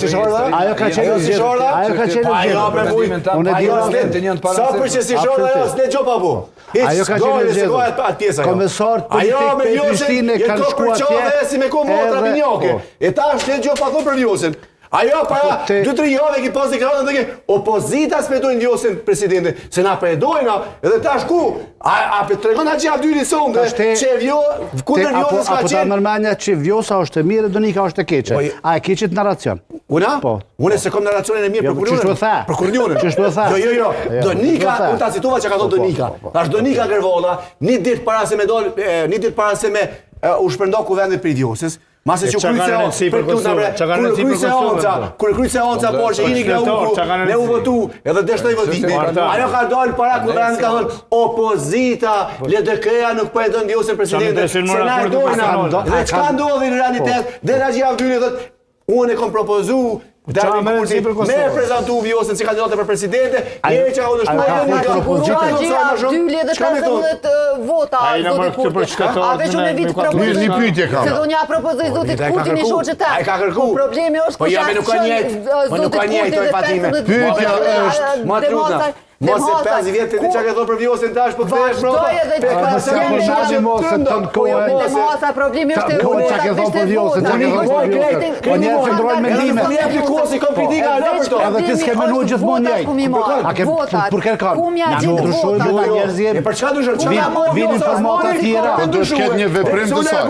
Ajo ka qenë sa për që si shorda ajo s'le gjo pa bu. Ajo ka qenë zgjedhur. Komesor politik për Prishtinë kanë shkuar atje. Si me komotra minjoke. E tash le gjo pa thonë për Vjosin. Ajo para 2-3 javë ki pas deklarën dhe opozita s'predojnë Vjosin presidente, se na predojnë, edhe tash ku? A për tregon a gjavë dyri sonde, që kundër Vjosin s'ka qenë? Apo ta nërmanja që Vjosa është e mirë, Donika është e keqe. A e keqet narracion? Una? Po. Une se kom narracionin e mirë për Kurionën. Për Kurionën. Qështu e tha? Jo. Donika, unë ta citova që ka thonë Donika. Tash Donika Gervolla, një ditë para se me u shpërndo kuvendit për Vjosis, Mase që kryjtë se onca por që jini Glauku, ne u votu, edhe deshtoj votimi. Ajo ka dalë para kuvendit ka thonë, opozita, LDK-ja nuk për e dënë Vjosin presidente, se na e dojna. Dhe qka ndodhi në realitet, dhe na gjavë dyri dhe unë e kom propozu, me e prezentu Vjosin si kandidate për presidente, një që ka Dyli dhe 15 vota, a veç unë e vitë propozoj, se do një propozoj zotit Kurtin i shoqë ta. A e ka kërku? Problemi është po jam nuk ka njejt, nuk ka njejt të Fatime. Pyetja është, Matrutna, mos e 5 vjetë të që ke thonë për Vjosin tash, po këthesh Masa problemi është e vota, që ke thonë për Vjosin, që ke thonë për Vjosin. Po njerë që ndrojnë mendime. Edhe ti s'ke menu gjithmonë njejt. A ke për kërë kanë? Në ndryshojnë në njerëzje. Për çka ndryshojnë? Vinë informata tjera. Do të ketë një veprim të saj.